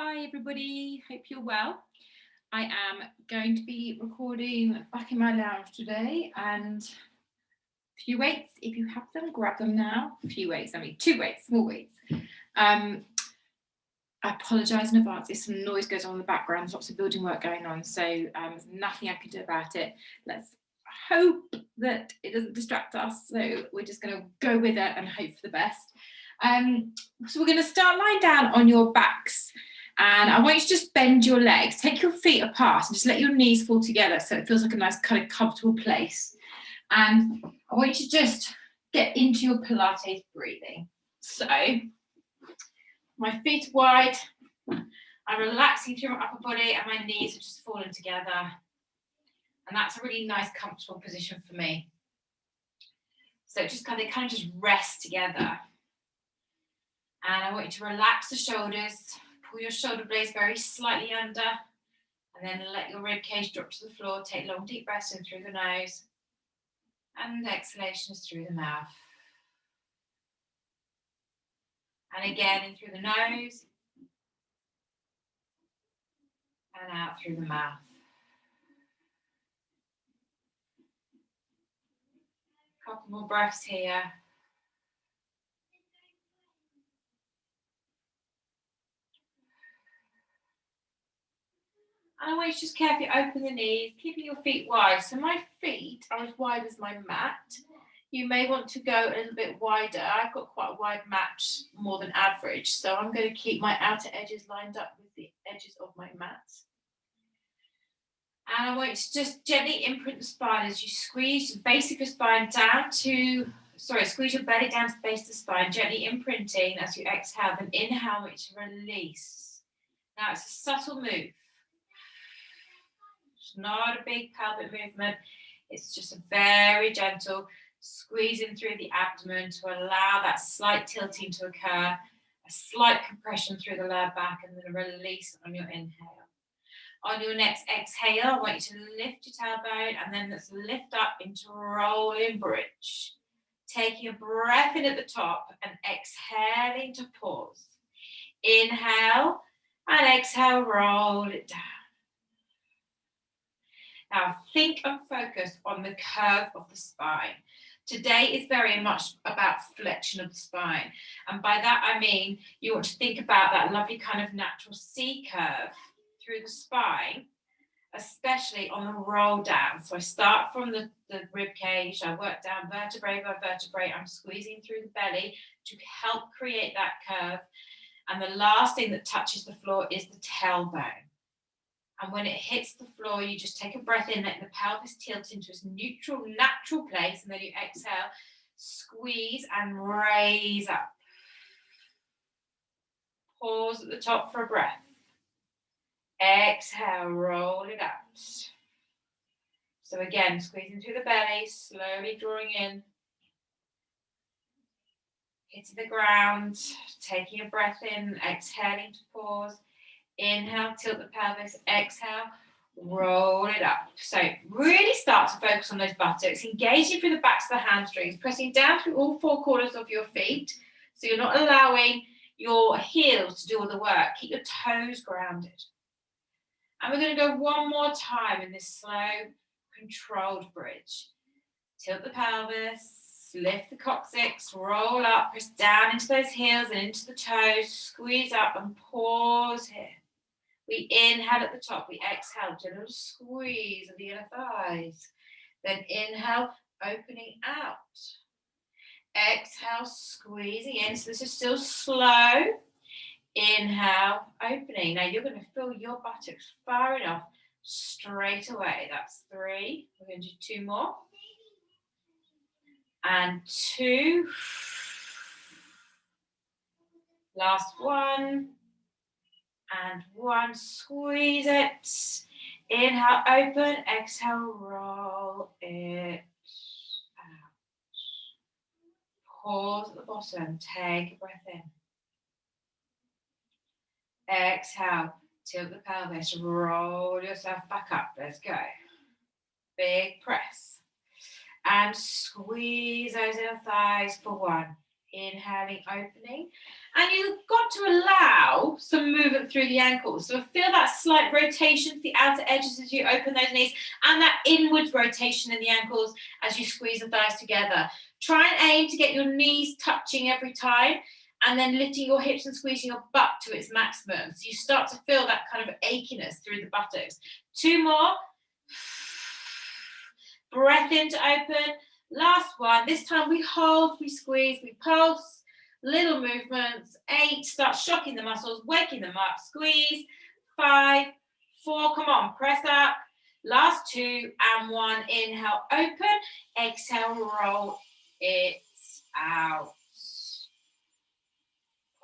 Hi everybody, hope you're well. I am going to be recording back in my lounge today, and a few weights, if you have them, grab them now. A few weights, I mean 2 weights, small weights. I apologise in advance if some noise goes on in the background. There's lots of building work going on, so there's nothing I can do about it. Let's hope that it doesn't distract us, so we're just going to go with it and hope for the best. So we're going to start lying down on your backs. And I want you to just bend your legs, take your feet apart and just let your knees fall together so it feels like a nice kind of comfortable place. And I want you to just get into your Pilates breathing. So my feet are wide, I'm relaxing through my upper body and my knees are just falling together. And that's a really nice, comfortable position for me. So just they kind of just rest together. And I want you to relax the shoulders. Pull your shoulder blades very slightly under, and then let your rib cage drop to the floor. Take long, deep breaths in through the nose, and exhalations through the mouth. And again, in through the nose, and out through the mouth. A couple more breaths here. And I want you to just carefully open the knees, keeping your feet wide. So my feet are as wide as my mat. You may want to go a little bit wider. I've got quite a wide mat, more than average. So I'm going to keep my outer edges lined up with the edges of my mat. And I want you to just gently imprint the spine as you squeeze the base of your spine down to, squeeze your belly down to the base of the spine, gently imprinting as you exhale. Then inhale, I want you to release. Now it's a subtle move. It's not a big pelvic movement. It's just a very gentle squeezing through the abdomen to allow that slight tilting to occur, a slight compression through the lower back, and then a release on your inhale. On your next exhale, I want you to lift your tailbone, and then let's lift up into rolling bridge. Taking a breath in at the top and exhaling to pause. Inhale and exhale, roll it down. Now think and focus on the curve of the spine. Today is very much about flexion of the spine. And by that I mean you want to think about that lovely kind of natural C curve through the spine, especially on the roll down. So I start from the rib cage, I work down vertebrae by vertebrae, I'm squeezing through the belly to help create that curve. And the last thing that touches the floor is the tailbone. And when it hits the floor, you just take a breath in, let the pelvis tilt into its neutral, natural place, and then you exhale, squeeze and raise up. Pause at the top for a breath. Exhale, roll it out. So again, squeezing through the belly, slowly drawing in. Hitting the ground, taking a breath in, exhaling to pause. Inhale, tilt the pelvis, exhale, roll it up. So really start to focus on those buttocks, engaging through the backs of the hamstrings, pressing down through all four corners of your feet. So you're not allowing your heels to do all the work. Keep your toes grounded. And we're going to go one more time in this slow, controlled bridge. Tilt the pelvis, lift the coccyx, roll up, press down into those heels and into the toes, squeeze up and pause here. We inhale at the top, we exhale, gentle squeeze of the inner thighs. Then inhale, opening out. Exhale, squeezing in. So this is still slow. Inhale, opening. Now you're going to feel your buttocks firing off straight away. That's 3. We're going to do 2 more. And 2. Last 1. And 1, squeeze it. Inhale, open, exhale, roll it out. Pause at the bottom, take a breath in. Exhale, tilt the pelvis, roll yourself back up. Let's go. Big press. And squeeze those inner thighs for 1. Inhaling, opening. And you've got to allow some movement through the ankles. So feel that slight rotation to the outer edges as you open those knees, and that inwards rotation in the ankles as you squeeze the thighs together. Try and aim to get your knees touching every time, and then lifting your hips and squeezing your butt to its maximum. So you start to feel that kind of achiness through the buttocks. 2 more. Breath in to open. Last one. This time we hold, we squeeze, we pulse. Little movements. 8. Start shocking the muscles, waking them up. Squeeze. 5, 4. Come on, press up. Last 2 and 1. Inhale, open. Exhale, roll it out.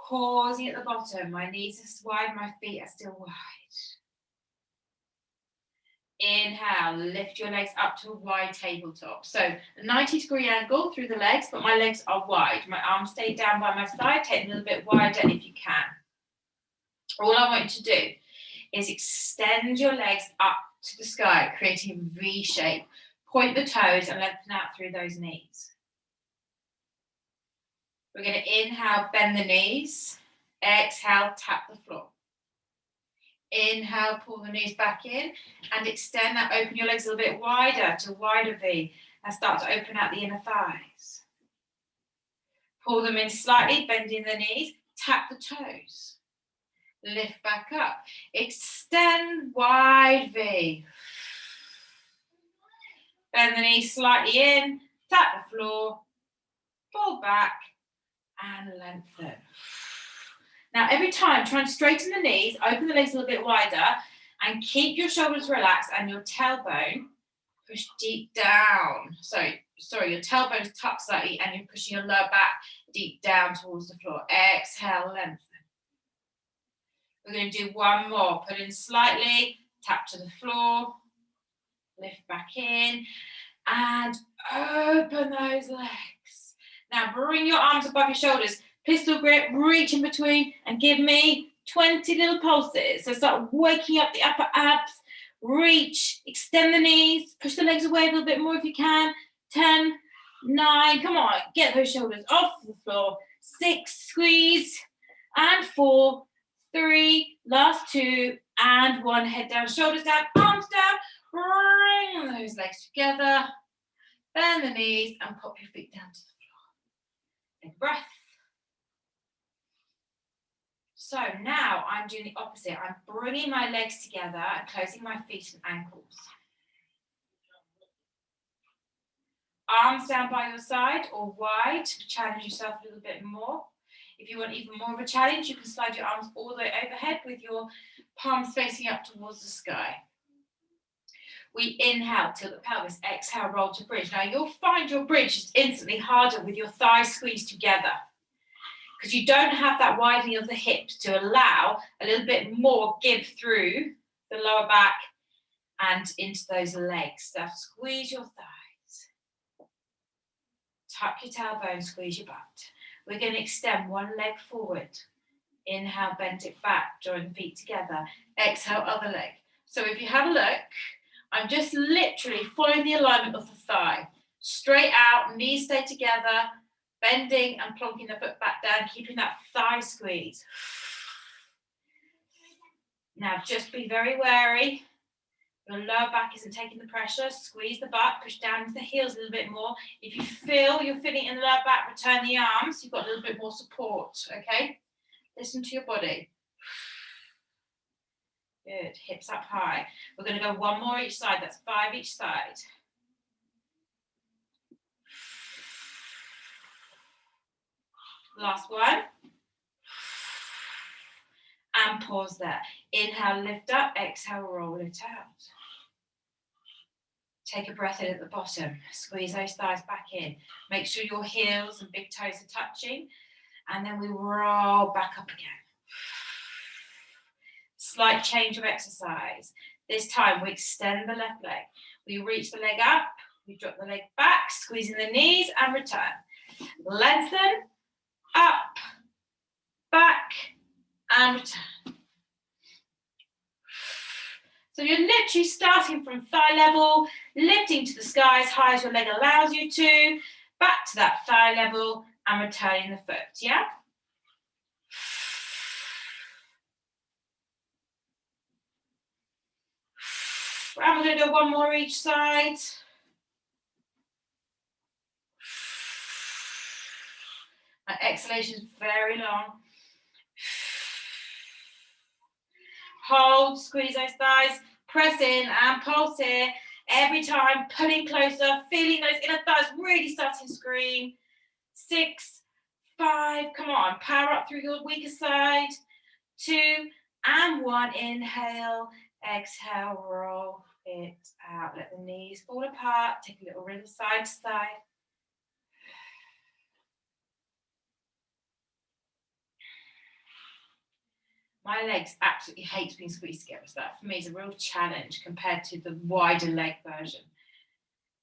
Pausing at the bottom. My knees are wide, my feet are still wide. Inhale, lift your legs up to a wide tabletop. So a 90-degree angle through the legs, but my legs are wide. My arms stay down by my side. Take a little bit wider if you can. All I want you to do is extend your legs up to the sky, creating a V shape. Point the toes and lengthen out through those knees. We're going to inhale, bend the knees. Exhale, tap the floor. Inhale, pull the knees back in and extend that. Open your legs a little bit wider to a wider V and start to open out the inner thighs. Pull them in slightly, bending the knees. Tap the toes. Lift back up. Extend, wide V. Bend the knees slightly in. Tap the floor. Pull back and lengthen. Now, every time, try and straighten the knees, open the legs a little bit wider, and keep your shoulders relaxed and your tailbone pushed deep down. Sorry, your tailbone's tucked slightly and you're pushing your lower back deep down towards the floor. Exhale, lengthen. We're going to do one more. Put in slightly, tap to the floor, lift back in, and open those legs. Now, bring your arms above your shoulders. Pistol grip, reach in between and give me 20 little pulses. So start waking up the upper abs, reach, extend the knees, push the legs away a little bit more if you can. 10, 9, come on, get those shoulders off the floor. 6, squeeze, and 4, 3, last 2, and 1. Head down, shoulders down, arms down. Bring those legs together. Bend the knees and pop your feet down to the floor. Big breath. So now I'm doing the opposite. I'm bringing my legs together and closing my feet and ankles. Arms down by your side or wide to challenge yourself a little bit more. If you want even more of a challenge, you can slide your arms all the way overhead with your palms facing up towards the sky. We inhale, tilt the pelvis, exhale, roll to bridge. Now you'll find your bridge is instantly harder with your thighs squeezed together, because you don't have that widening of the hips to allow a little bit more give through the lower back and into those legs. So squeeze your thighs. Tuck your tailbone, squeeze your butt. We're going to extend one leg forward. Inhale, bend it back, join the feet together. Exhale, other leg. So if you have a look, I'm just literally following the alignment of the thigh. Straight out, knees stay together, bending and plonking the foot back down, keeping that thigh squeeze. Now just be very wary. Your lower back isn't taking the pressure. Squeeze the butt, push down into the heels a little bit more. If you feel you're feeling in the lower back, return the arms. You've got a little bit more support, okay? Listen to your body. Good, hips up high. We're going to go one more each side. That's 5 each side. Last one. And pause there. Inhale, lift up. Exhale, roll it out. Take a breath in at the bottom. Squeeze those thighs back in. Make sure your heels and big toes are touching. And then we roll back up again. Slight change of exercise. This time we extend the left leg. We reach the leg up. We drop the leg back, squeezing the knees and return. Lengthen, up, back, and return. So you're literally starting from thigh level, lifting to the sky as high as your leg allows you to, back to that thigh level, and returning the foot, yeah? And we're going to do one more each side. My exhalation is very long. Hold, squeeze those thighs, press in and pulse here. Every time, pulling closer, feeling those inner thighs really starting to scream. 6, 5, come on, power up through your weaker side. 2 and 1, inhale, exhale, roll it out. Let the knees fall apart, take a little rhythm side to side. My legs absolutely hate being squeezed together, so that for me is a real challenge compared to the wider leg version.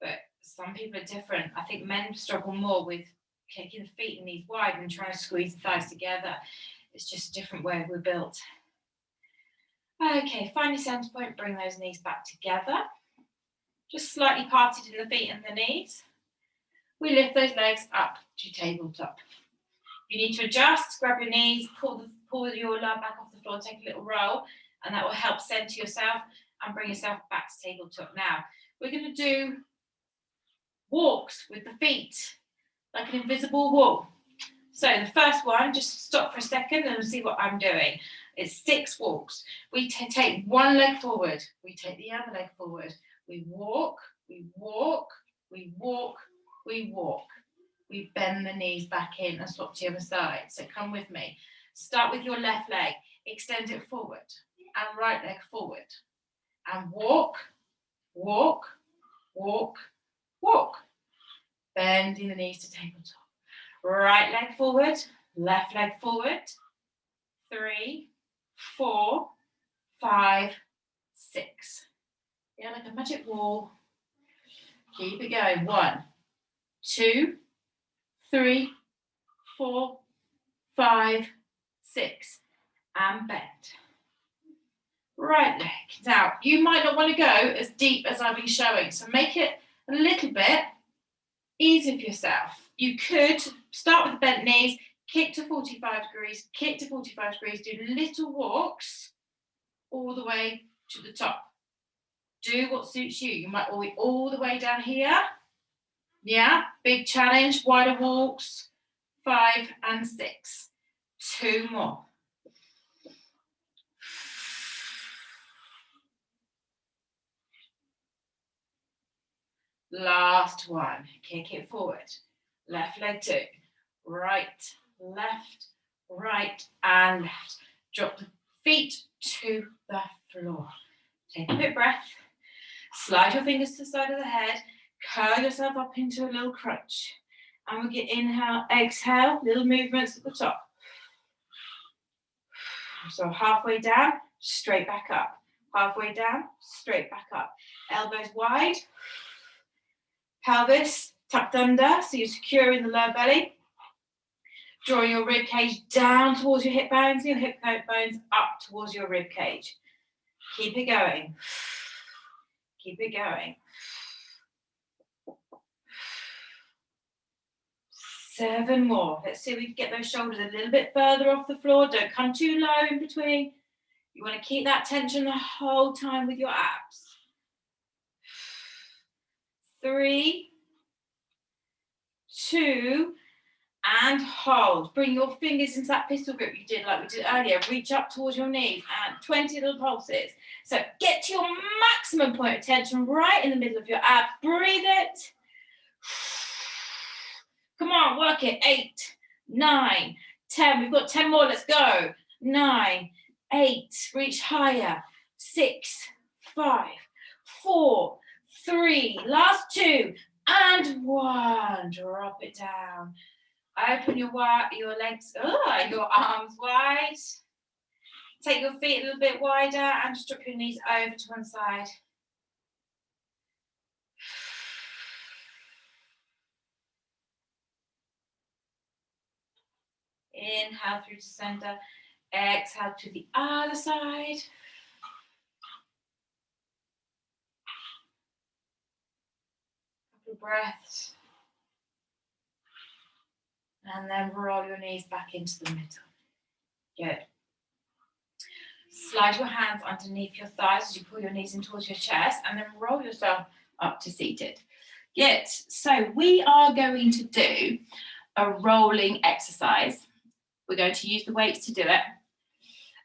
But some people are different. I think men struggle more with kicking the feet and knees wide and trying to squeeze the thighs together. It's just a different way we're built. Okay, find your center point, bring those knees back together. Just slightly parted in the feet and the knees. We lift those legs up to tabletop. You need to adjust, grab your knees, pull your lower back off the floor, take a little roll, and that will help center yourself and bring yourself back to tabletop. Now, we're going to do walks with the feet, like an invisible wall. So the first one, just stop for a second and see what I'm doing. It's 6 walks. We take one leg forward, we take the other leg forward. We walk, we walk, we walk, we walk. We bend the knees back in and swap to the other side. So come with me. Start with your left leg, extend it forward, and right leg forward. And walk, walk, walk, walk. Bending the knees to tabletop. Right leg forward, left leg forward. 3, 4, 5, 6. Yeah, like a magic wall. Keep it going. 1, 2, 3, 4, 5, 6. And bend. Right leg. Now, you might not want to go as deep as I've been showing, so make it a little bit easy for yourself. You could start with the bent knees, kick to 45 degrees, kick to 45 degrees, do little walks all the way to the top. Do what suits you. You might all be all the way down here. Yeah, big challenge, wider walks, 5 and 6. 2 more. Last one. Kick it forward. Left leg 2. Right, left, right, and left. Drop the feet to the floor. Take a bit breath. Slide your fingers to the side of the head. Curl yourself up into a little crunch. And we get inhale, exhale, little movements at the top. So halfway down, straight back up. Halfway down, straight back up. Elbows wide. Pelvis tucked under, so you're securing the lower belly. Drawing your rib cage down towards your hip bones, your hip bones up towards your rib cage. Keep it going. Keep it going. 7 more. Let's see if we can get those shoulders a little bit further off the floor. Don't come too low in between. You want to keep that tension the whole time with your abs. 3, 2, and hold. Bring your fingers into that pistol grip you did like we did earlier. Reach up towards your knees and 20 little pulses. So get to your maximum point of tension right in the middle of your abs. Breathe it. Come on, work it. 8, 9, 10. We've got 10 more. Let's go. 9, 8. Reach higher. 6, 5, 4, 3. Last 2 and 1. Drop it down. Open your legs, your arms wide. Take your feet a little bit wider and just drop your knees over to one side. Inhale through to center. Exhale to the other side. Couple of breaths. And then roll your knees back into the middle. Good. Slide your hands underneath your thighs as you pull your knees in towards your chest, and then roll yourself up to seated. Good. So we are going to do a rolling exercise. We're going to use the weights to do it.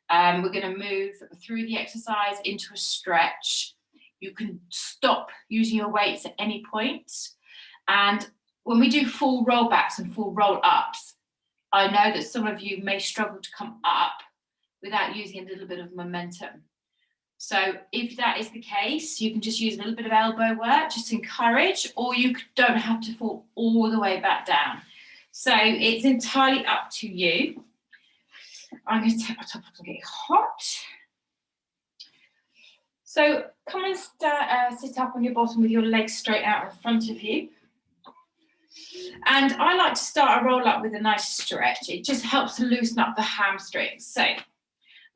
We're going to move through the exercise into a stretch. You can stop using your weights at any point. And when we do full roll backs and full roll ups, I know that some of you may struggle to come up without using a little bit of momentum. So if that is the case, you can just use a little bit of elbow work, just to encourage, or you don't have to fall all the way back down. So it's entirely up to you. I'm going to take my top off, I'm getting hot. So come and sit up on your bottom with your legs straight out in front of you. And I like to start a roll up with a nice stretch. It just helps to loosen up the hamstrings. So I'm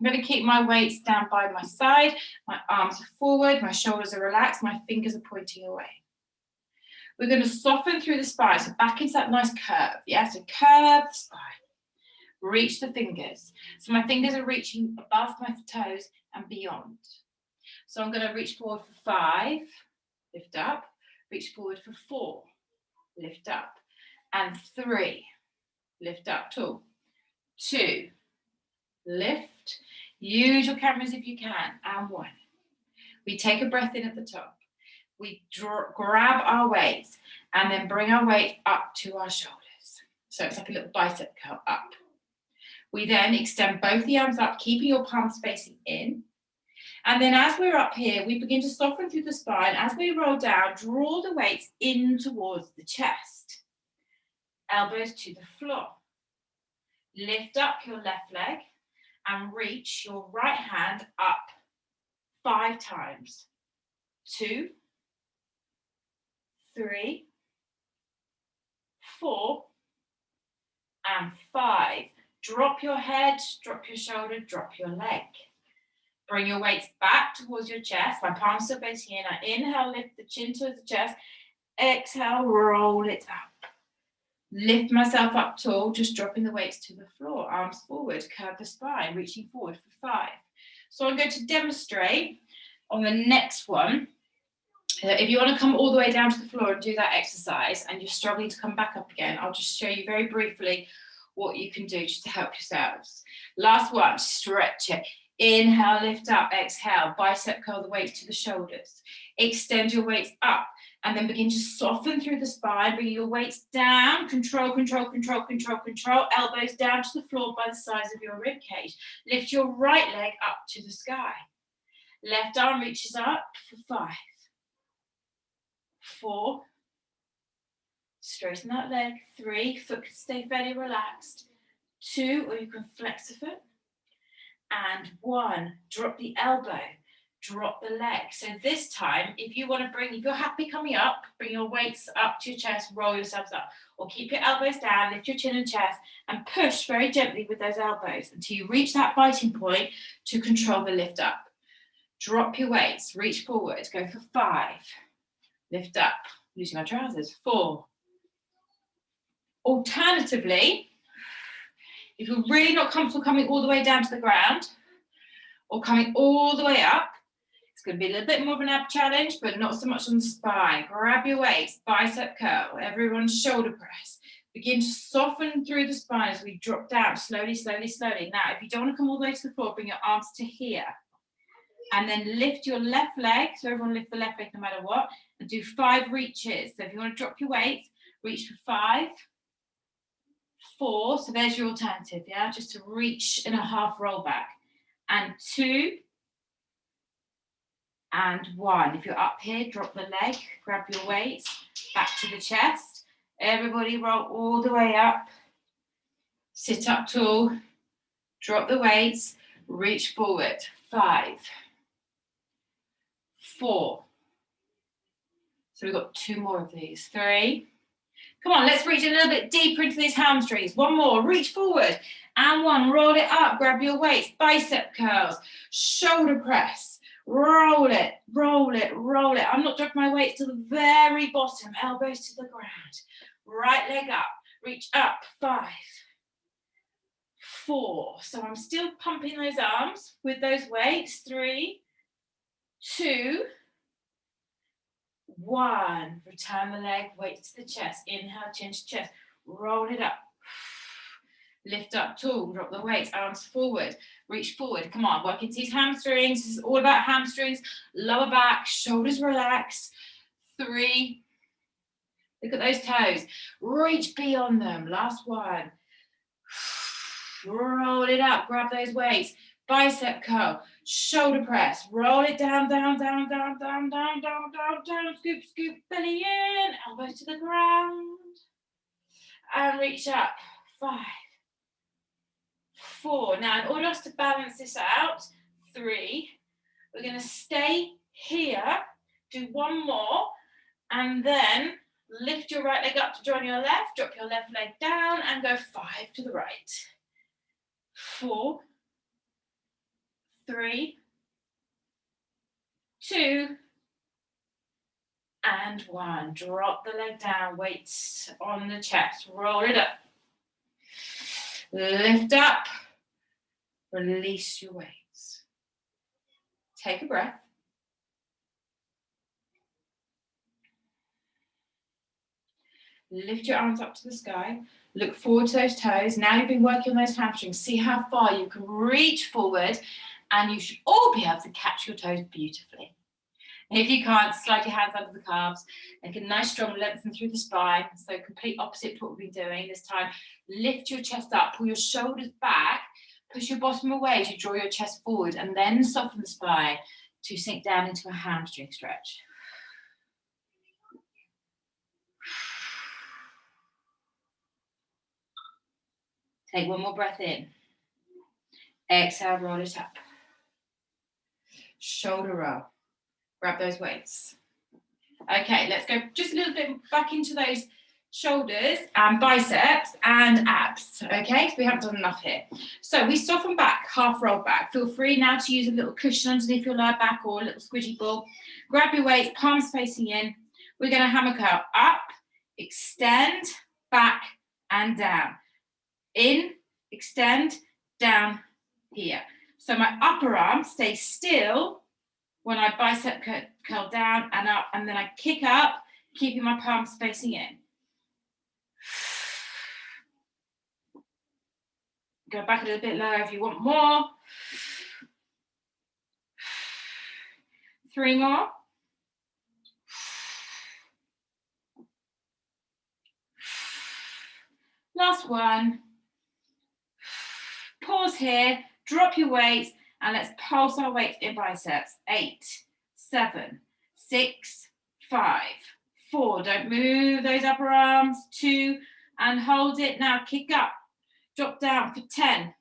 going to keep my weights down by my side. My arms are forward, my shoulders are relaxed, my fingers are pointing away. We're going to soften through the spine, so back into that nice curve. Yeah, so curve the spine. Reach the fingers. So my fingers are reaching above my toes and beyond. So I'm going to reach forward for 5, lift up, reach forward for 4, lift up, and 3, lift up, tall, 2, lift, use your cameras if you can, and 1. We take a breath in at the top. We grab our weights and then bring our weight up to our shoulders. So it's like a little bicep curl up. We then extend both the arms up, keeping your palms facing in. And then as we're up here, we begin to soften through the spine. As we roll down, draw the weights in towards the chest. Elbows to the floor. Lift up your left leg and reach your right hand up 5 times. 2, 3, 4, and 5. Drop your head, drop your shoulder, drop your leg. Bring your weights back towards your chest. My palms still facing in. I inhale, lift the chin towards the chest. Exhale, roll it up. Lift myself up tall, just dropping the weights to the floor. Arms forward, curve the spine, reaching forward for 5. So I'm going to demonstrate on the next one. If you want to come all the way down to the floor and do that exercise and you're struggling to come back up again, I'll just show you very briefly what you can do just to help yourselves. Last one, stretch it. Inhale, lift up, exhale, bicep curl the weights to the shoulders. Extend your weights up and then begin to soften through the spine, bring your weights down, control, control, control, control, control, elbows down to the floor by the sides of your rib cage. Lift your right leg up to the sky. Left arm reaches up for 5, 4, straighten that leg, 3, foot can stay fairly relaxed, 2, or you can flex the foot, and 1, drop the elbow, drop the leg. So this time, if you want to if you're happy coming up, bring your weights up to your chest, roll yourselves up, or keep your elbows down, lift your chin and chest, and push very gently with those elbows until you reach that biting point to control the lift up. Drop your weights, reach forward, go for 5, lift up, losing my trousers, 4. Alternatively, if you're really not comfortable coming all the way down to the ground or coming all the way up, it's going to be a little bit more of an ab challenge, but not so much on the spine. Grab your weights, bicep curl, everyone's shoulder press. Begin to soften through the spine as we drop down slowly, slowly, slowly. Now, if you don't want to come all the way to the floor, bring your arms to here. And then lift your left leg, so everyone lift the left leg no matter what, and do 5 reaches. So if you want to drop your weight, reach for 5, 4, so there's your alternative, yeah, just to reach in a half roll back, and 2, and 1. If you're up here, drop the leg, grab your weights, back to the chest. Everybody roll all the way up, sit up tall, drop the weights, reach forward, 5, 4. So we've got 2 more of these, 3. Come on, let's reach a little bit deeper into these hamstrings. 1 more, reach forward, and 1, roll it up, grab your weights, bicep curls, shoulder press, roll it, roll it, roll it. I'm not dropping my weights to the very bottom, elbows to the ground. Right leg up, Reach up, 5, 4. So I'm still pumping those arms with those weights. 3, 2, 1. Return the leg, weight to the chest. Inhale, chin to chest. Roll it up. Lift up tall, drop the weight, arms forward, reach forward. Come on, work into these hamstrings. This is all about hamstrings. Lower back, shoulders relaxed. 3. Look at those toes. Reach beyond them. Last 1. Roll it up, grab those weights. Bicep curl, shoulder press. Roll it down, down, down, down, down, down, down, down, down. Scoop, scoop, belly in. Elbows to the ground. And reach up. 5, 4. Now, in order us to balance this out, 3. We're going to stay here, do 1 more, and then lift your right leg up to join your left, drop your left leg down, and go 5 to the right. 4, 3, 2, and 1. Drop the leg down, weight on the chest, roll it up. Lift up, release your weights. Take a breath. Lift your arms up to the sky. Look forward to those toes. Now you've been working on those hamstrings. See how far you can reach forward, and you should all be able to catch your toes beautifully. If you can't, slide your hands under the calves. Make a nice strong lengthen through the spine. So complete opposite to what we've been doing this time. Lift your chest up, pull your shoulders back, push your bottom away as you draw your chest forward, and then soften the spine to sink down into a hamstring stretch. Take 1 more breath in. Exhale, roll it up. Shoulder roll. Grab those weights. Okay, let's go just a little bit back into those shoulders and biceps and abs. Okay, so we haven't done enough here. So we soften back, half roll back. Feel free now to use a little cushion underneath your lower back or a little squidgy ball. Grab your weights, palms facing in. We're going to hammer curl up, extend, back, and down. In, extend, down, here. So my upper arm stays still when I bicep curl down and up, and then I kick up, keeping my palms facing in. Go back a little bit lower if you want more. 3 more. Last 1. Pause here, drop your weights, and let's pulse our weights in biceps. 8, 7, 6, 5, 4. Don't move those upper arms. 2, and hold it. Now kick up. Drop down for 10,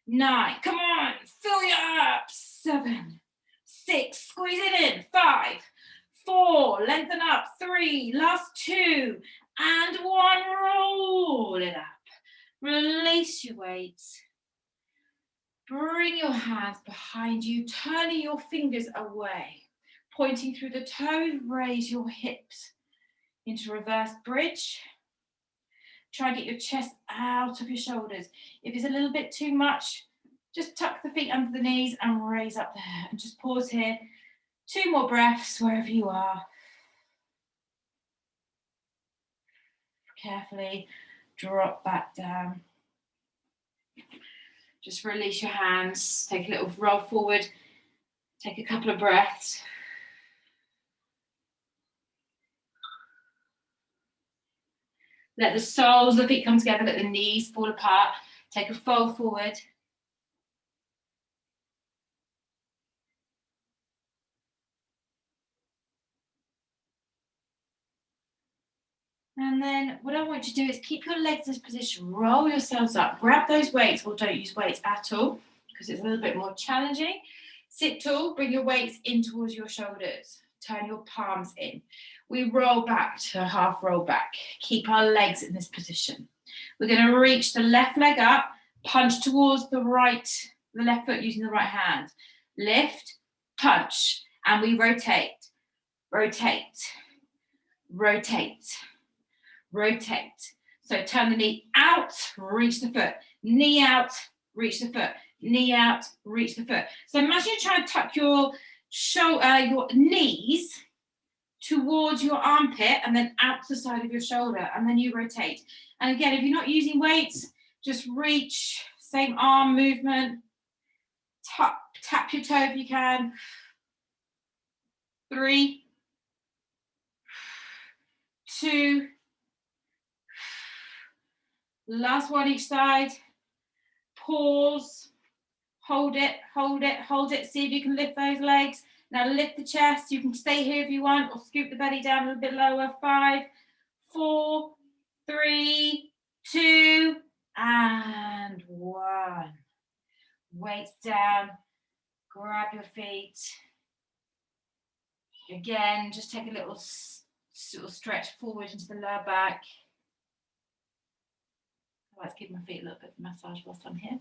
9. Come on, fill you up. 7, 6. Squeeze it in. 5, 4. Lengthen up. 3. Last 2. And 1. Roll it up. Release your weights. Bring your hands behind you, turning your fingers away, pointing through the toes. Raise your hips into reverse bridge. Try and get your chest out of your shoulders. If it's a little bit too much, just tuck the feet under the knees and raise up there. And just pause here. 2 more breaths wherever you are. Carefully drop back down. Just release your hands, take a little roll forward, take a couple of breaths. Let the soles of the feet come together, let the knees fall apart. Take a fold forward. And then what I want you to do is keep your legs in this position, roll yourselves up, grab those weights, or don't use weights at all because it's a little bit more challenging. Sit tall, bring your weights in towards your shoulders, turn your palms in. We roll back to a half roll back, keep our legs in this position. We're going to reach the left leg up, punch towards the left foot using the right hand. Lift, punch, and we rotate, rotate, rotate. Rotate. So turn the knee out, reach the foot. Knee out, reach the foot. Knee out, reach the foot. So imagine you're trying to tuck your knees towards your armpit and then out to the side of your shoulder, and then you rotate. And again, if you're not using weights, just reach, same arm movement, tap your toe if you can. 3, 2, last one each side. Pause, hold it, hold it, hold it. See if you can lift those legs. Now lift the chest. You can stay here if you want, or scoop the belly down a little bit lower. 5, 4, 3, 2, and 1. Weights down, grab your feet. Again, just take a little sort of stretch forward into the lower back. I like to give my feet a little bit of massage whilst I'm here.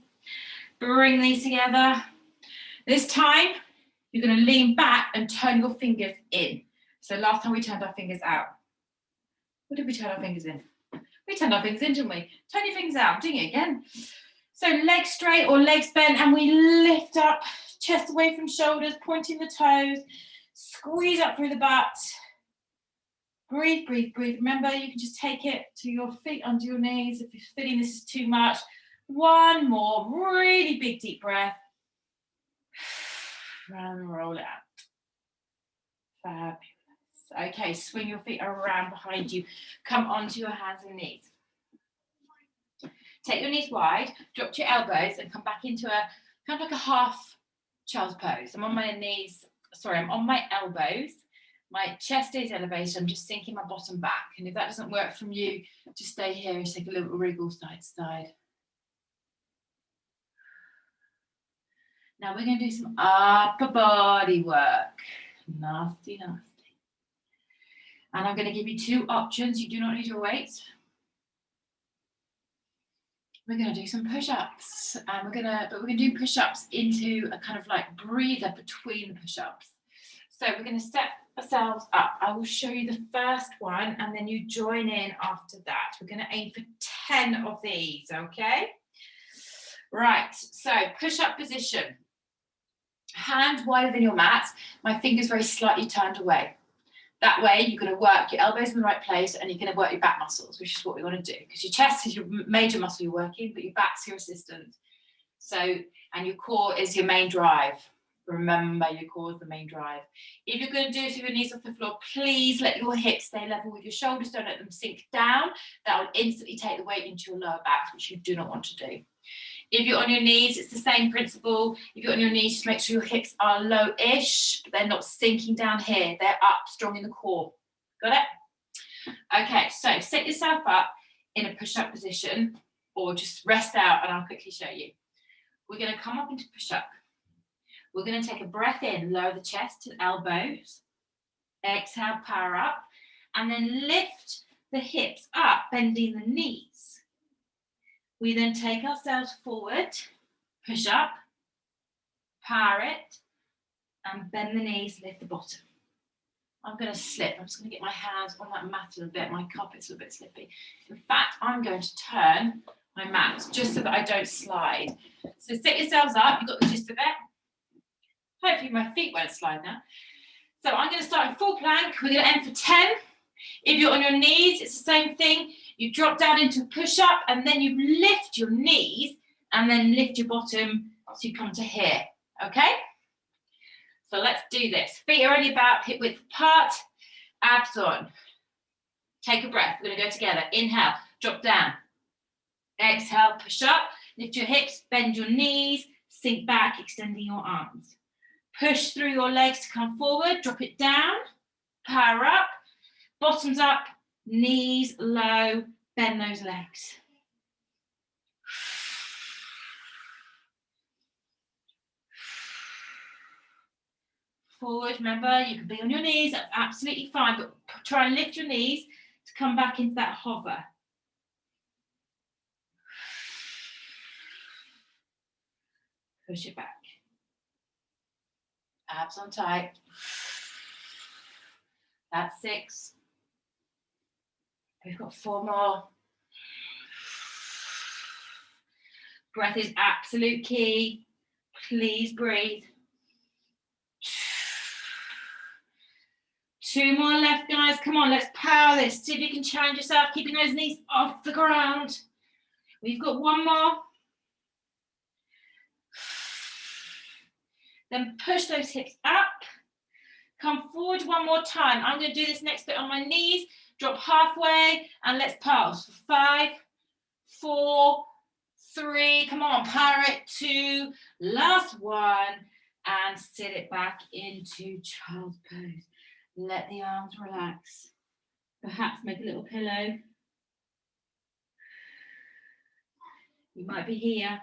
Bring these together. This time, you're going to lean back and turn your fingers in. So last time we turned our fingers out. What did we turn our fingers in? We turned our fingers in, didn't we? Turn your fingers out. I'm doing it again. So legs straight or legs bent, and we lift up, chest away from shoulders, pointing the toes. Squeeze up through the butt. Breathe, breathe, breathe. Remember, you can just take it to your feet under your knees if you're feeling this is too much. One more really big deep breath. And roll it out. Fabulous. Okay, swing your feet around behind you. Come onto your hands and knees. Take your knees wide, drop to your elbows and come back into a kind of like a half child's pose. I'm on my knees, I'm on my elbows. My chest is elevated, I'm just sinking my bottom back. And if that doesn't work from you, just stay here and take a little wriggle side to side. Now we're going to do some upper body work. Nasty, nasty. And I'm going to give you 2 options. You do not need your weights. We're going to do some push-ups. And we're going to do push-ups into a kind of like breather between the push-ups. So we're going to set ourselves up. I will show you the first one and then you join in after that. We're going to aim for 10 of these, okay? Right, so push-up position. Hands wider than your mat, my fingers very slightly turned away. That way you're going to work your elbows in the right place and you're going to work your back muscles, which is what we want to do. Because your chest is your major muscle you're working, but your back's your assistant. So, and your core is your main drive. Remember, your core is the main drive. If you're going to do this with your knees off the floor, please let your hips stay level with your shoulders. Don't let them sink down. That will instantly take the weight into your lower back, which you do not want to do. If you're on your knees, it's the same principle. If you're on your knees, just make sure your hips are low-ish, but they're not sinking down here. They're up, strong in the core. Got it? Okay, so set yourself up in a push-up position or just rest out and I'll quickly show you. We're going to come up into push-up. We're going to take a breath in, lower the chest to the elbows. Exhale, power up. And then lift the hips up, bending the knees. We then take ourselves forward, push up, power it, and bend the knees, lift the bottom. I'm going to slip. I'm just going to get my hands on that mat a little bit. My carpet's a little bit slippy. In fact, I'm going to turn my mat just so that I don't slide. So set yourselves up. You've got the gist of it. Hopefully my feet won't slide now. So I'm going to start in full plank. We're going to aim for 10. If you're on your knees, it's the same thing. You drop down into a push-up and then you lift your knees and then lift your bottom so you come to here, okay? So let's do this. Feet are only about hip width apart, abs on. Take a breath. We're going to go together. Inhale, drop down. Exhale, push up. Lift your hips, bend your knees, sink back, extending your arms. Push through your legs to come forward, drop it down, power up, bottoms up, knees low, bend those legs. Forward, remember, you can be on your knees, that's absolutely fine, but try and lift your knees to come back into that hover. Push it back. Abs on tight. That's 6. We've got 4 more. Breath is absolute key. Please breathe. 2 more left, guys. Come on, let's power this. See if you can challenge yourself, keeping those knees off the ground. We've got 1 more. Then push those hips up. Come forward 1 more time. I'm going to do this next bit on my knees. Drop halfway and let's pulse. 5, 4, 3. Come on, power it. 2. Last 1. And sit it back into child's pose. Let the arms relax. Perhaps make a little pillow. You might be here.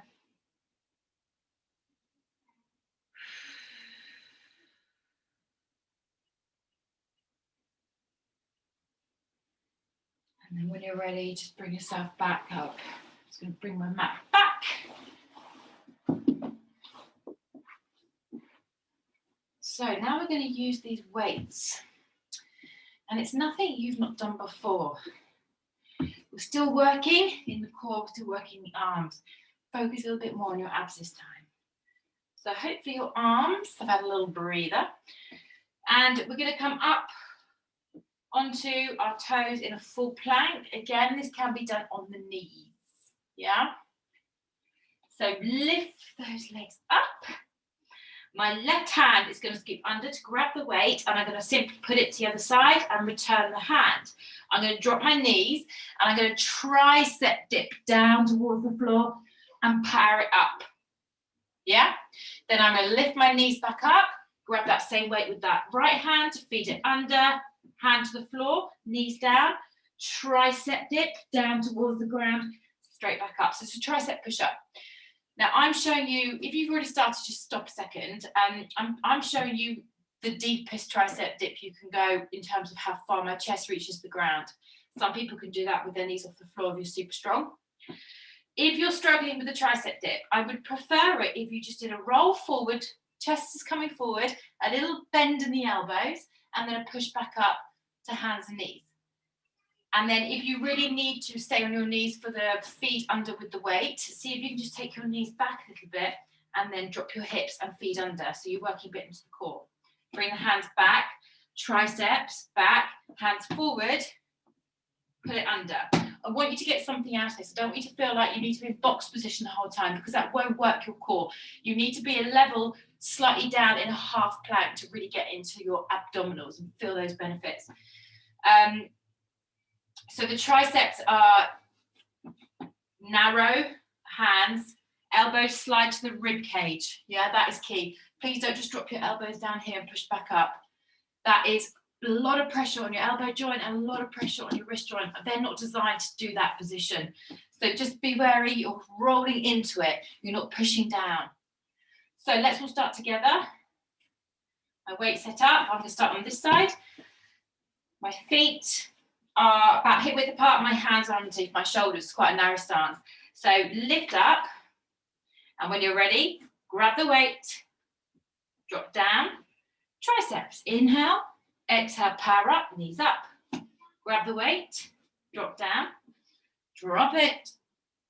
And then when you're ready, just bring yourself back up. I'm just going to bring my mat back. So now we're going to use these weights. And it's nothing you've not done before. We're still working in the core, we're still working the arms. Focus a little bit more on your abs this time. So hopefully your arms have had a little breather. And we're going to come up onto our toes in a full plank. Again, this can be done on the knees. Yeah? So lift those legs up. My left hand is going to scoop under to grab the weight, and I'm going to simply put it to the other side and return the hand. I'm going to drop my knees, and I'm going to tricep dip down towards the floor and power it up. Yeah? Then I'm going to lift my knees back up, grab that same weight with that right hand to feed it under, hand to the floor, knees down, tricep dip down towards the ground, straight back up. So it's a tricep push-up. Now I'm showing you, if you've already started, just stop a second. I'm showing you the deepest tricep dip you can go in terms of how far my chest reaches the ground. Some people can do that with their knees off the floor if you're super strong. If you're struggling with the tricep dip, I would prefer it if you just did a roll forward, chest is coming forward, a little bend in the elbows, and then a push back up to hands and knees. And then if you really need to stay on your knees for the feet under with the weight, see if you can just take your knees back a little bit and then drop your hips and feet under. So you're working a bit into the core. Bring the hands back, triceps back, hands forward, put it under. I want you to get something out of this. I don't want you to feel like you need to be in box position the whole time, because that won't work your core. You need to be a level slightly down in a half plank to really get into your abdominals and feel those benefits. So the triceps are narrow, hands, elbows slide to the rib cage. Yeah, that is key. Please don't just drop your elbows down here and push back up. That is a lot of pressure on your elbow joint and a lot of pressure on your wrist joint. They're not designed to do that position. So just be wary, you're rolling into it. You're not pushing down. So let's all start together. My weight set up. I'm going to start on this side. My feet are about hip width apart, my hands are underneath my shoulders, quite a narrow stance. So lift up, and when you're ready, grab the weight, drop down, triceps, inhale, exhale, power up, knees up, grab the weight, drop down, drop it,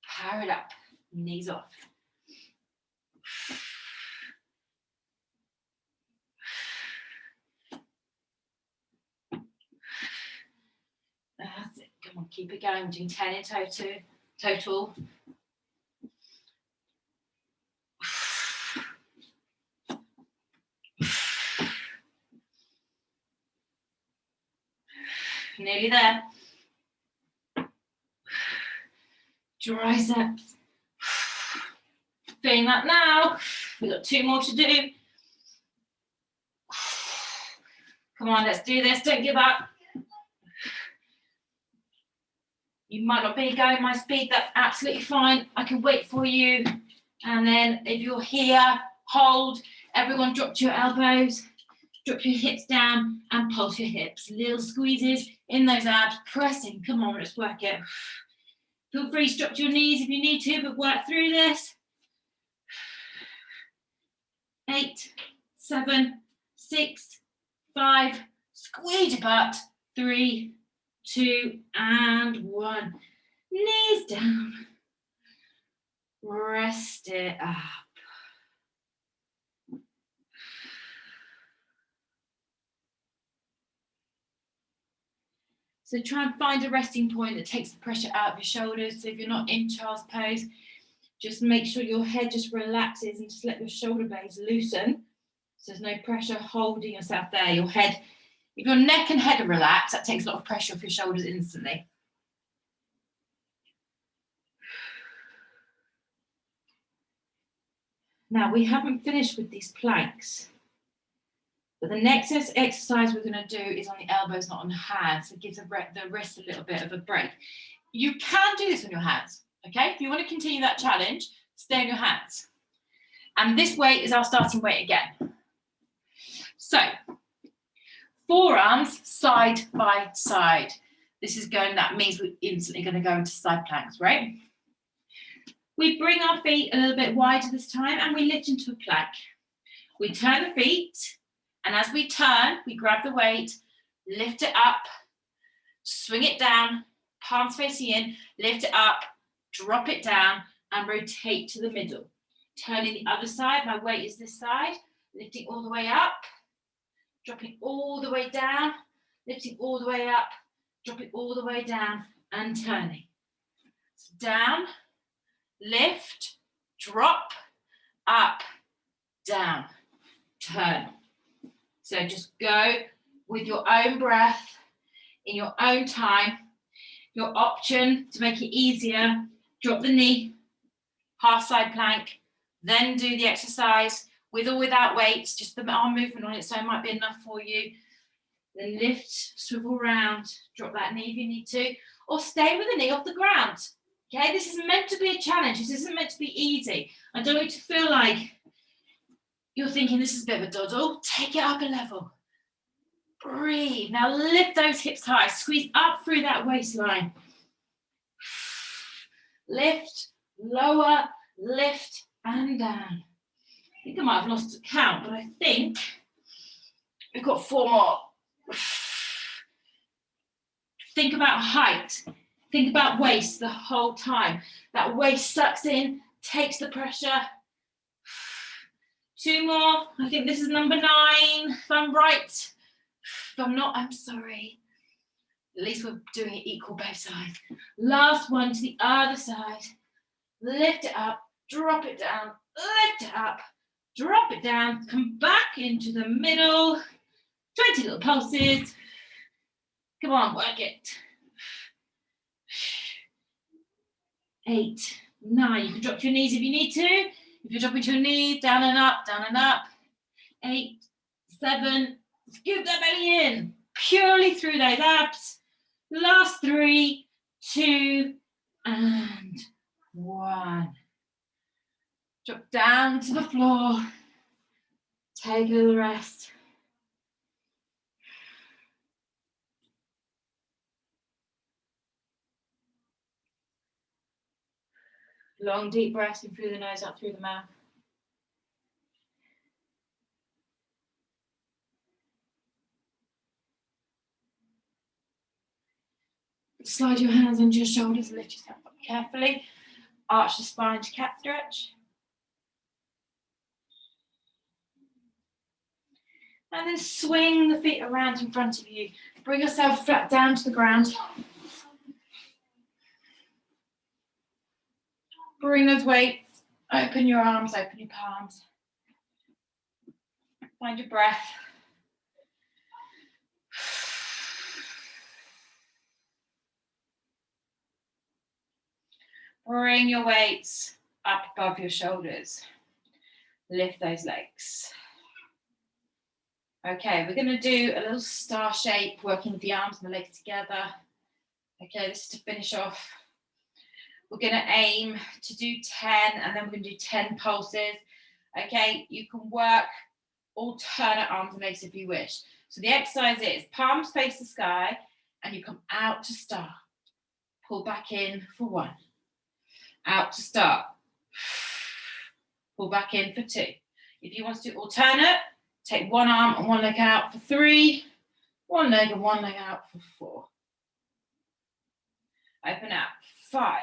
power it up, knees off. That's it. Come on, keep it going. We're doing 10 in total. Nearly there. Triceps. Feeling that now. We've got 2 more to do. Come on, let's do this. Don't give up. You might not be going my speed, that's absolutely fine. I can wait for you. And then if you're here, hold. Everyone drop your elbows, drop your hips down and pulse your hips. Little squeezes in those abs, pressing. Come on, let's work it. Feel free to drop your knees if you need to, but work through this. 8, 7, 6, 5. Squeeze your butt. 3, 2, and 1. Knees down. Rest it up. So try and find a resting point that takes the pressure out of your shoulders. So if you're not in child's pose, just make sure your head just relaxes and just let your shoulder blades loosen. So there's no pressure holding yourself there. Your head, if your neck and head are relaxed, that takes a lot of pressure off your shoulders instantly. Now we haven't finished with these planks. But the next exercise we're going to do is on the elbows, not on the hands. It gives the wrist a little bit of a break. You can do this on your hands, okay? If you want to continue that challenge, stay on your hands. And this weight is our starting weight again. So, forearms side by side. That means we're instantly going to go into side planks, right? We bring our feet a little bit wider this time and we lift into a plank. We turn the feet. And as we turn, we grab the weight, lift it up, swing it down, palms facing in, lift it up, drop it down, and rotate to the middle. Turning the other side, my weight is this side, lifting all the way up, dropping all the way down, lifting all the way up, dropping all the way down, and turning. So down, lift, drop, up, down, turn. So just go with your own breath, in your own time. Your option to make it easier, drop the knee, half side plank, then do the exercise with or without weights, just the arm movement on it, so it might be enough for you. Then lift, swivel round, drop that knee if you need to, or stay with the knee off the ground. Okay, this is meant to be a challenge. This isn't meant to be easy. I don't want you to feel like you're thinking this is a bit of a doddle. Take it up a level. Breathe. Now lift those hips high. Squeeze up through that waistline. Lift, lower, lift, and down. I think I might have lost count, but I think we've got 4 more. Think about height. Think about waist the whole time. That waist sucks in, takes the pressure. 2 more. I think this is number 9, if I'm right. If I'm not, I'm sorry. At least we're doing it equal both sides. Last one to the other side. Lift it up, drop it down, lift it up, drop it down, come back into the middle. 20 little pulses. Come on, work it. 8, 9. You can drop to your knees if you need to. If you're dropping to your knees, down and up, down and up. 8, 7. Scoop that belly in. Purely through those abs. Last 3, 2, and 1. Drop down to the floor. Take a little rest. Long, deep breaths in through the nose, up through the mouth. Slide your hands under your shoulders, lift yourself up carefully. Arch the spine to cat stretch. And then swing the feet around in front of you. Bring yourself flat down to the ground. Bring those weights. Open your arms, open your palms. Find your breath. Bring your weights up above your shoulders. Lift those legs. Okay, we're going to do a little star shape, working with the arms and the legs together. Okay, this is to finish off. We're going to aim to do 10, and then we're going to do 10 pulses. Okay, you can work alternate arms and legs if you wish. So the exercise is palms face the sky, and you come out to start. Pull back in for 1. Out to start. Pull back in for 2. If you want to do alternate, take 1 arm and 1 leg out for 3. 1 leg and 1 leg out for 4. Open out. 5.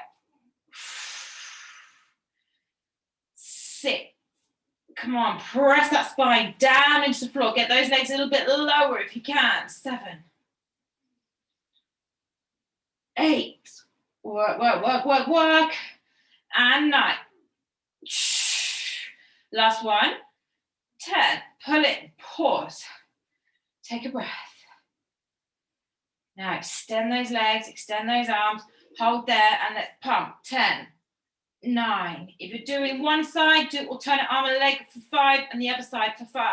6. Come on, press that spine down into the floor. Get those legs a little bit lower if you can. 7. 8. Work, work, work, work, work. And 9. Last one. 10. Pull it, pause. Take a breath. Now extend those legs, extend those arms, hold there, and let's pump. 10, 9. If you're doing one side, do alternate arm and leg for 5 and the other side for 5.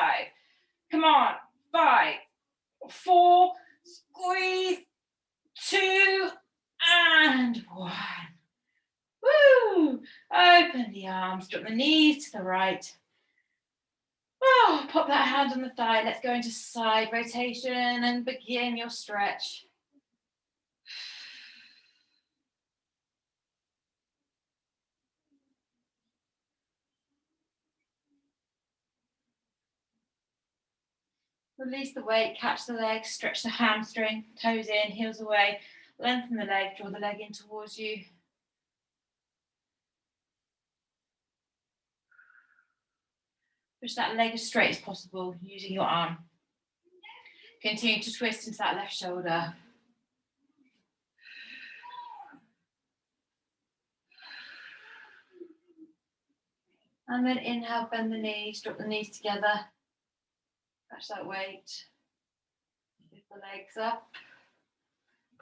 Come on. 5, 4, squeeze, 2, and 1. Woo! Open the arms, drop the knees to the right. Oh, pop that hand on the thigh. Let's go into side rotation and begin your stretch. Release the weight, catch the leg, stretch the hamstring, toes in, heels away, lengthen the leg, draw the leg in towards you. Push that leg as straight as possible using your arm. Continue to twist into that left shoulder. And then inhale, bend the knees, drop the knees together. Catch that weight. Lift the legs up.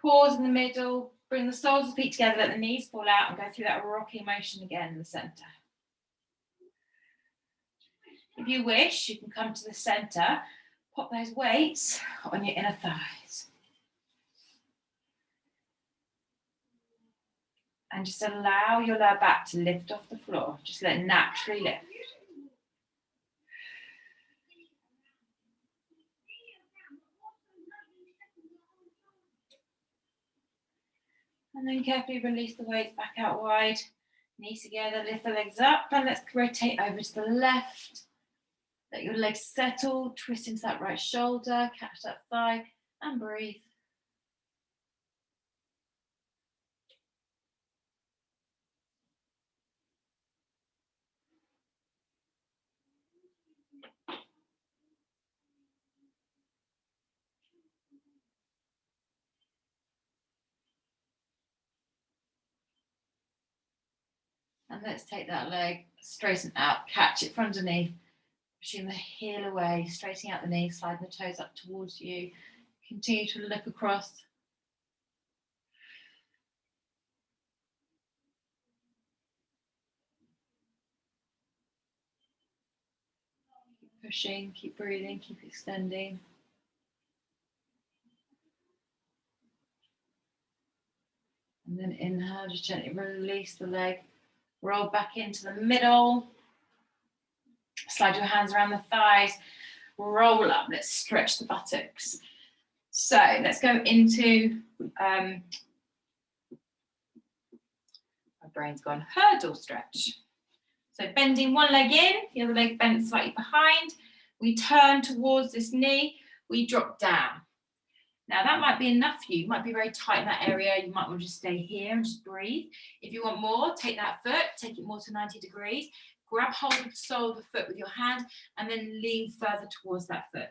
Pause in the middle. Bring the soles of the feet together, let the knees fall out and go through that rocking motion again in the center. If you wish, you can come to the center, pop those weights on your inner thighs. And just allow your lower back to lift off the floor. Just let it naturally lift. And then carefully release the weights back out wide. Knees together, lift the legs up, and let's rotate over to the left. Let your legs settle, twist into that right shoulder, catch that thigh, and breathe. And let's take that leg, straighten out, catch it from underneath, pushing the heel away, straightening out the knee, sliding the toes up towards you. Continue to look across. Keep pushing, keep breathing, keep extending. And then inhale, just gently release the leg, roll back into the middle. Slide your hands around the thighs, roll up, let's stretch the buttocks. So let's go into, my brain's gone, hurdle stretch. So bending one leg in, the other leg bent slightly behind. We turn towards this knee, we drop down. Now that might be enough for you. You might be very tight in that area. You might want to just stay here and just breathe. If you want more, take that foot, take it more to 90 degrees. Grab hold of the sole of the foot with your hand and then lean further towards that foot.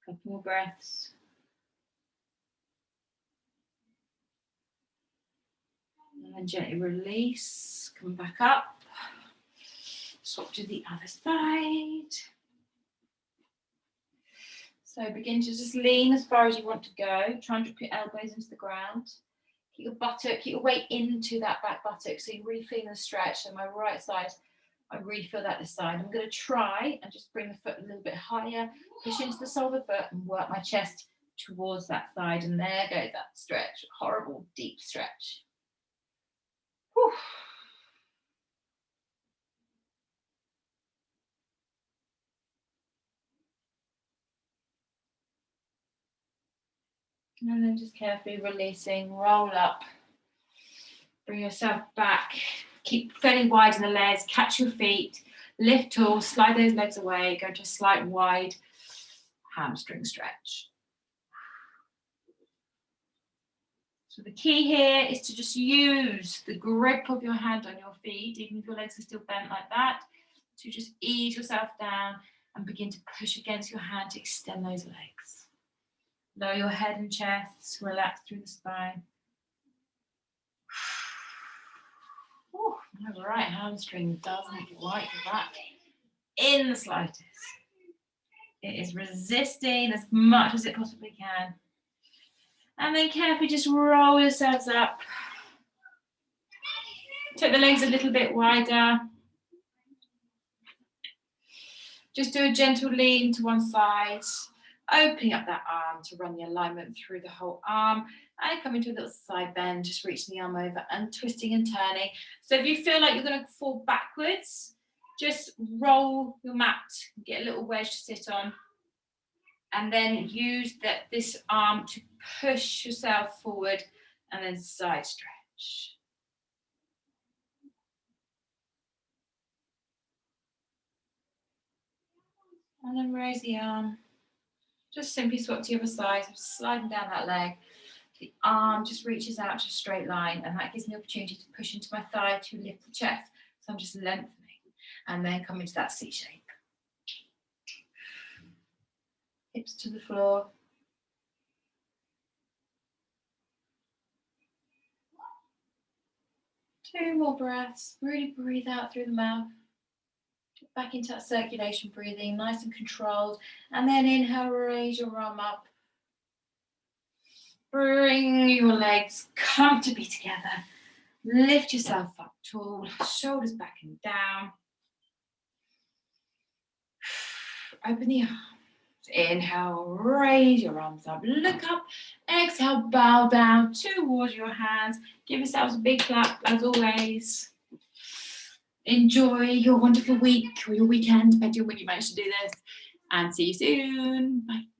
Couple more breaths. And then gently release, come back up. Swap to the other side. So begin to just lean as far as you want to go. Try and drop your elbows into the ground. Keep your buttock, keep your weight into that back buttock so you really feel the stretch. So my right side, I really feel that this side. I'm going to try and just bring the foot a little bit higher, push into the sole of the foot and work my chest towards that side. And there goes that stretch, horrible deep stretch. Whew. And then just carefully releasing, roll up, bring yourself back, keep fairly wide in the legs, catch your feet, Lift tall, slide those legs away, go to a slight wide hamstring stretch. So the key here is to just use the grip of your hand on your feet, even if your legs are still bent like that, to just ease yourself down and begin to push against your hand to extend those legs. Lower your head and chest, relax through the spine. Ooh, my right hamstring doesn't like that in the slightest. It is resisting as much as it possibly can. And then carefully just roll yourselves up. Take the legs a little bit wider. Just do a gentle lean to one side, opening up that arm to run the alignment through the whole arm, and come into a little side bend, just reaching the arm over and twisting and turning. So if you feel like you're going to fall backwards, just roll your mat, get a little wedge to sit on, and then use this arm to push yourself forward and then side stretch. And then raise the arm. Just simply swap to the other side, sliding down that leg. The arm just reaches out to a straight line, and that gives me the opportunity to push into my thigh to lift the chest. So I'm just lengthening and then come into that C shape. Hips to the floor. Two more breaths. Really breathe out through the mouth. Back into that circulation breathing, nice and controlled. And then inhale, raise your arm up. Bring your legs comfortably together. Lift yourself up tall, shoulders back and down. Open the arms. Inhale, raise your arms up, look up. Exhale, bow down towards your hands. Give yourselves a big clap as always. Enjoy your wonderful week or your weekend, depending on when you manage to do this. And see you soon. Bye.